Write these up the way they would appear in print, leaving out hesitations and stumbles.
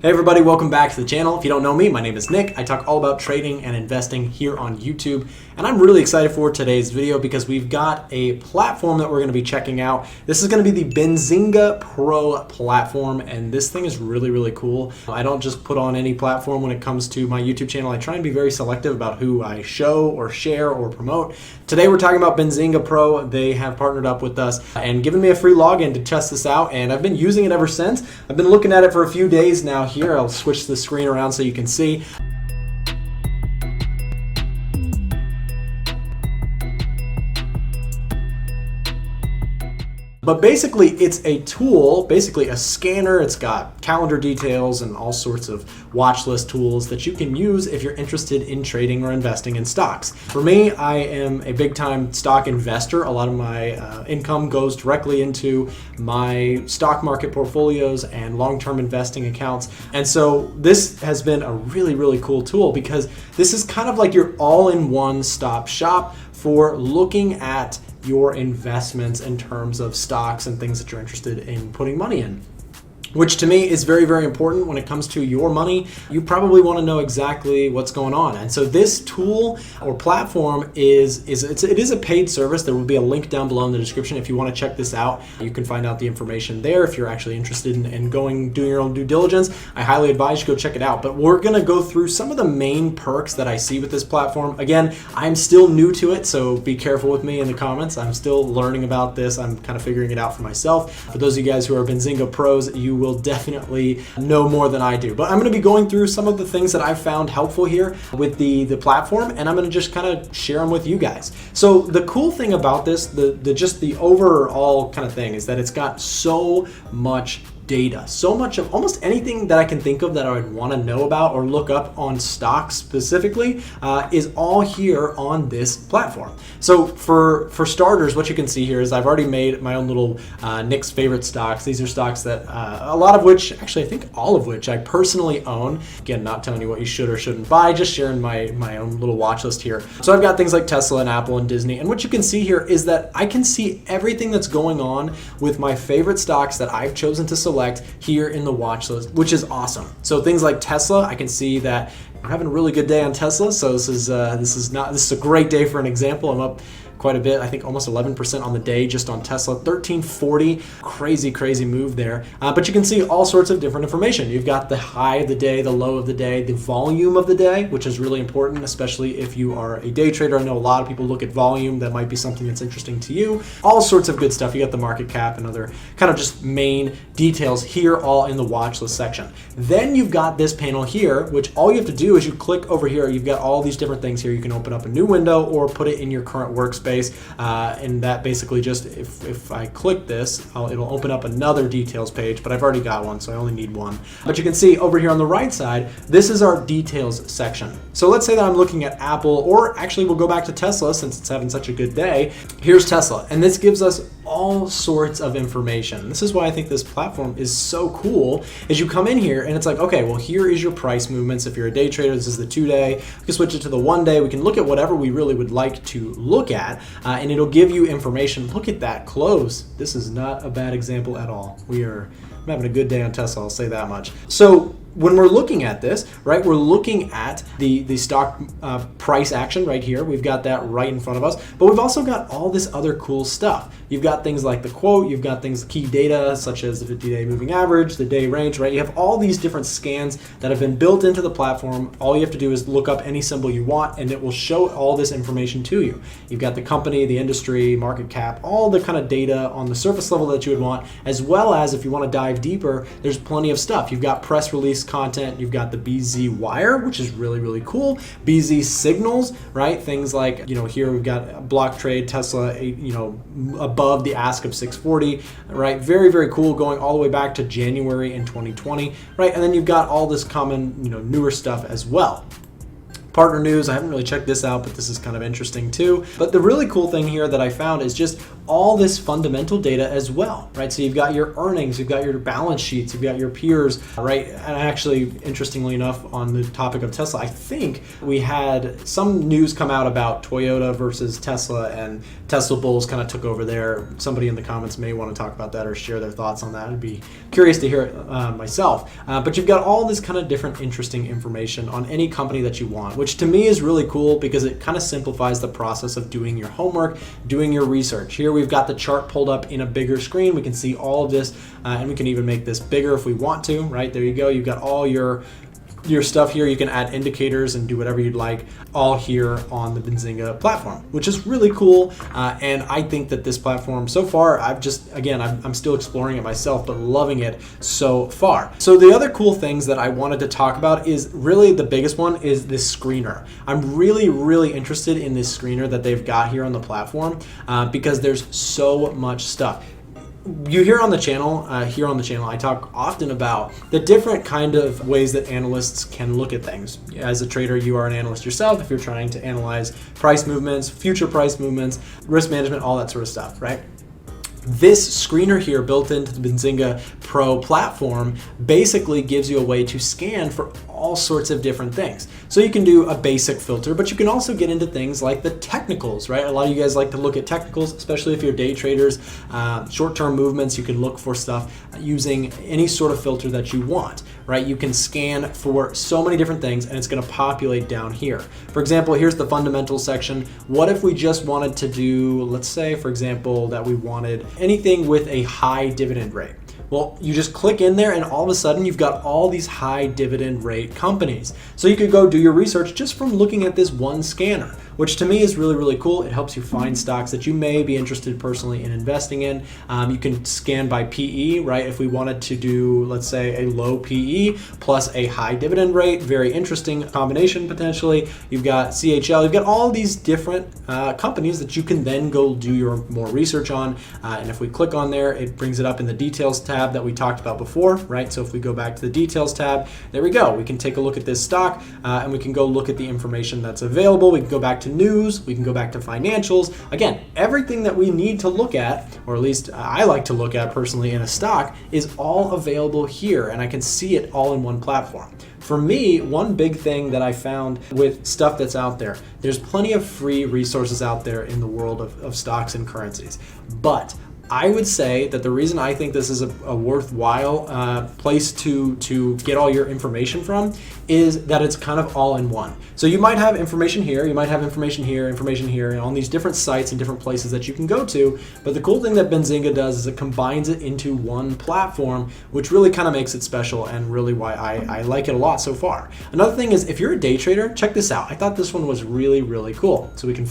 Hey everybody, welcome back to the channel. If you don't know me, my name is Nick. I talk all about trading and investing here on YouTube. And I'm really excited for today's video because we've got a platform that we're going to be checking out. This is going to be the Benzynga Pro Platform, and this thing is really cool. I don't just put on any platform when it comes to my YouTube channel. I try and be very selective about who I show or share or promote. Today we're talking about Benzynga Pro. They have partnered up with us and given me a free login to test this out, and I've been using it ever since. I've been looking at it for a few days now. Here, I'll switch the screen around so you can see. But basically, it's a tool, basically a scanner. It's got calendar details and all sorts of watch list tools that you can use if you're interested in trading or investing in stocks. For me, I am a big time stock investor. A lot of my income goes directly into my stock market portfolios and long-term investing accounts. And so this has been a really cool tool because this is kind of like your all-in-one stop shop for looking at your investments in terms of stocks and things that you're interested in putting money in. Which to me is very important when it comes to your money. You probably want to know exactly what's going on. And so this tool or platform it is a paid service. There will be a link down below in the description if you want to check this out. You can find out the information there if you're actually interested in doing your own due diligence. I highly advise you go check it out. But we're going to go through some of the main perks that I see with this platform. Again, I'm still new to it, so be careful with me in the comments. I'm still learning about this. I'm kind of figuring it out for myself. For those of you guys who are Benzinga pros, you will definitely know more than I do. But I'm going to be going through some of the things that I've found helpful here with the platform, and I'm going to just kind of share them with you guys. So the cool thing about this, just the overall kind of thing, is that it's got so much data, so much of almost anything that I can think of that I would want to know about or look up on stocks specifically is all here on this platform. So for starters, what you can see here is I've already made my own little Nick's favorite stocks. These are stocks that a lot of which, actually I think all of which I personally own. Again, not telling you what you should or shouldn't buy, just sharing my own little watch list here. So I've got things like Tesla and Apple and Disney, and what you can see here is that I can see everything that's going on with my favorite stocks that I've chosen to select here in the watch list, which is awesome. So things like Tesla, I can see that I'm having a really good day on Tesla. So this is a great day for an example. I'm up quite a bit, I think almost 11% on the day just on Tesla, 1340, crazy move there. But you can see all sorts of different information. You've got the high of the day, the low of the day, the volume of the day, which is really important, especially if you are a day trader. I know a lot of people look at volume. That might be something that's interesting to you. All sorts of good stuff. You got the market cap and other kind of just main details here, all in the watch list section. Then you've got this panel here, which all you have to do is you click over here. You've got all these different things here. You can open up a new window or put it in your current workspace. And that basically just, if I click this, it'll open up another details page, but I've already got one, so I only need one. But you can see over here on the right side, this is our details section. So let's say that I'm looking at Apple, or actually we'll go back to Tesla since it's having such a good day. Here's Tesla, and this gives us all sorts of information. This is why I think this platform is so cool, is you come in here and it's like, okay, well, here is your price movements. If you're a day trader, this is the 2-day. We can switch it to the 1-day. We can look at whatever we really would like to look at, and it'll give you information. Look at that close. This is not a bad example at all. I'm having a good day on Tesla, I'll say that much. So when we're looking at this, right, we're looking at the stock price action right here. We've got that right in front of us, but we've also got all this other cool stuff. You've got things like the quote, you've got things, key data, such as the 50-day moving average, the day range, right? You have all these different scans that have been built into the platform. All you have to do is look up any symbol you want, and it will show all this information to you. You've got the company, the industry, market cap, all the kind of data on the surface level that you would want, as well as if you want to dive deeper, there's plenty of stuff. You've got press release content, you've got the BZ wire, which is really cool, BZ signals, right? Things like, here we've got block trade, Tesla, above the ask of 640, right? Very cool, going all the way back to January in 2020, right? And then you've got all this common, newer stuff as well. Partner news, I haven't really checked this out, but this is kind of interesting too. But the really cool thing here that I found is just all this fundamental data as well, right? So you've got your earnings, you've got your balance sheets, you've got your peers, right? And actually, interestingly enough, on the topic of Tesla, I think we had some news come out about Toyota versus Tesla, and Tesla bulls kind of took over there. Somebody in the comments may want to talk about that or share their thoughts on that. I'd be curious to hear it myself. But you've got all this kind of different interesting information on any company that you want, which to me is really cool because it kind of simplifies the process of doing your homework, doing your research. Here we've got the chart pulled up in a bigger screen. We can see all of this, and we can even make this bigger if we want to, right? There you go. You've got all your stuff here. You can add indicators and do whatever you'd like, all here on the Benzinga platform, which is really cool. And I think that this platform so far, I'm still exploring it myself, but loving it so far. So the other cool things that I wanted to talk about is really the biggest one is this screener. I'm really, really interested in this screener that they've got here on the platform because there's so much stuff. You hear on the channel, I talk often about the different kind of ways that analysts can look at things. As a trader, you are an analyst yourself if you're trying to analyze price movements, future price movements, risk management, all that sort of stuff, right? This screener here built into the Benzynga Pro platform basically gives you a way to scan for all sorts of different things. So you can do a basic filter, but you can also get into things like the technicals, right? A lot of you guys like to look at technicals, especially if you're day traders, short-term movements. You can look for stuff using any sort of filter that you want, right? You can scan for so many different things and it's going to populate down here. For example, here's the fundamental section. What if we just wanted to do, let's say, for example, that we wanted anything with a high dividend rate? Well, you just click in there and all of a sudden you've got all these high dividend rate companies. So you could go do your research just from looking at this one scanner, which to me is really, really cool. It helps you find stocks that you may be interested personally in investing in. You can scan by PE, right? If we wanted to do, let's say, a low PE plus a high dividend rate, very interesting combination potentially. You've got CHL, you've got all these different companies that you can then go do your more research on. And if we click on there, it brings it up in the details tab that we talked about before, right? So if we go back to the details tab, there we go. We can take a look at this stock and we can go look at the information that's available. We can go back to news, we can go back to financials. Again, everything that we need to look at, or at least I like to look at personally in a stock, is all available here, and I can see it all in one platform. For me, one big thing that I found with stuff that's out there, there's plenty of free resources out there in the world of stocks and currencies, but I would say that the reason I think this is a worthwhile place to get all your information from is that it's kind of all in one. So you might have information here, you might have information here, and on these different sites and different places that you can go to. But the cool thing that Benzinga does is it combines it into one platform, which really kind of makes it special and really why I like it a lot so far. Another thing is if you're a day trader, check this out. I thought this one was really, really cool. So we can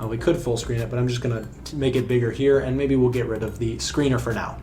we could full screen it, but I'm just gonna make it bigger here and maybe we'll get rid of the screener for now.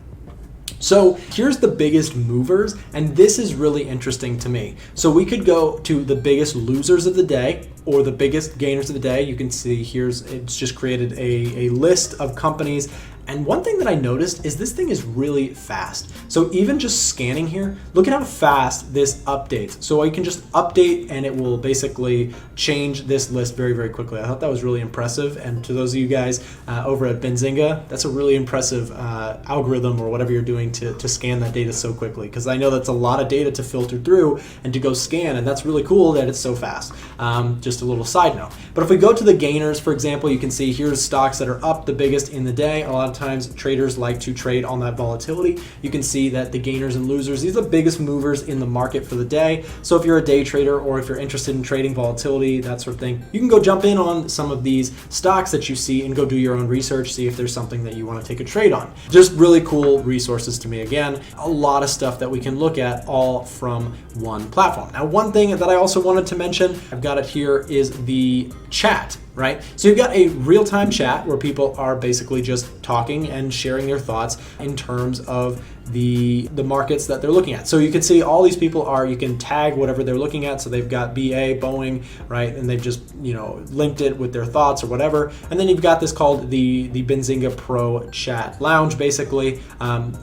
So here's the biggest movers, and this is really interesting to me. So we could go to the biggest losers of the day or the biggest gainers of the day. You can see it's just created a list of companies. And one thing that I noticed is this thing is really fast. So even just scanning here, look at how fast this updates. So I can just update and it will basically change this list very, very quickly. I thought that was really impressive. And to those of you guys over at Benzinga, that's a really impressive algorithm or whatever you're doing to scan that data so quickly. Because I know that's a lot of data to filter through and to go scan, and that's really cool that it's so fast. Just a little side note. But if we go to the gainers, for example, you can see here's stocks that are up the biggest in the day. A lot of times traders like to trade on that volatility. You can see that the gainers and losers, these are the biggest movers in the market for the day. So if you're a day trader or if you're interested in trading volatility, that sort of thing, you can go jump in on some of these stocks that you see and go do your own research, see if there's something that you want to take a trade on. Just really cool resources to me. Again, a lot of stuff that we can look at all from one platform. Now, one thing that I also wanted to mention, I've got it here, is the chat. Right? So you've got a real-time chat where people are basically just talking and sharing their thoughts in terms of the markets that they're looking at. So you can see all these people are, you can tag whatever they're looking at. So they've got BA, Boeing, right? And they've just, linked it with their thoughts or whatever. And then you've got this called the Benzynga Pro Chat Lounge, basically,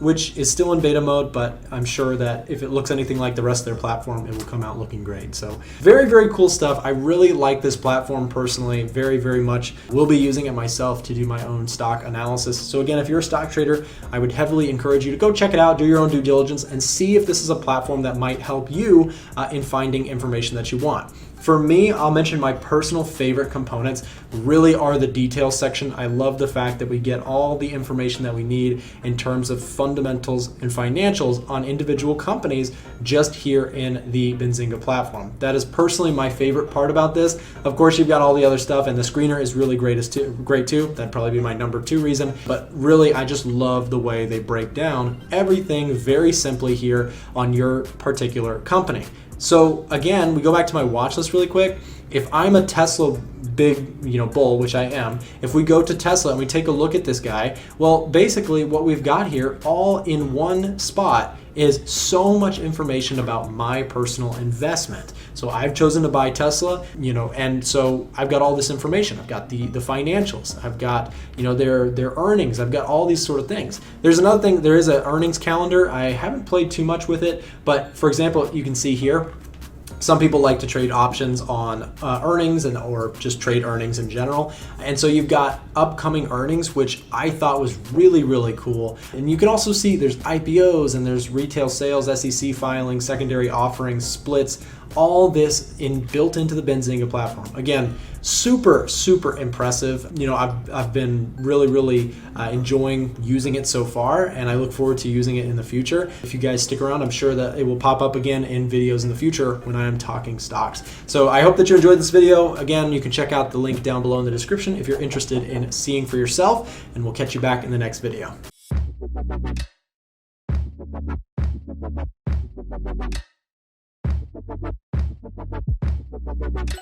which is still in beta mode, but I'm sure that if it looks anything like the rest of their platform, it will come out looking great. So very, very cool stuff. I really like this platform personally, very, very much. Will be using it myself to do my own stock analysis. So again, if you're a stock trader, I would heavily encourage you to go check it out, do your own due diligence, and see if this is a platform that might help you in finding information that you want. For me, I'll mention my personal favorite components really are the details section. I love the fact that we get all the information that we need in terms of fundamentals and financials on individual companies just here in the Benzinga platform. That is personally my favorite part about this. Of course, you've got all the other stuff, and the screener is really great too. That'd probably be my number 2 reason. But really, I just love the way they break down everything very simply here on your particular company. So again, we go back to my watch list really quick. If I'm a Tesla big, bull, which I am, if we go to Tesla and we take a look at this guy, well, basically what we've got here all in one spot is so much information about my personal investment. So I've chosen to buy Tesla, and so I've got all this information. I've got the financials. I've got, their earnings. I've got all these sort of things. There's another thing. There is an earnings calendar. I haven't played too much with it, but for example, you can see here, some people like to trade options on earnings or just trade earnings in general. And so you've got upcoming earnings, which I thought was really, really cool. And you can also see there's IPOs and there's retail sales, SEC filings, secondary offerings, splits, all this built into the Benzinga platform. Again, super, super impressive. I've been really, really enjoying using it so far, and I look forward to using it in the future. If you guys stick around, I'm sure that it will pop up again in videos in the future when I am talking stocks. So I hope that you enjoyed this video. Again, you can check out the link down below in the description if you're interested in seeing for yourself, and we'll catch you back in the next video. Thank you.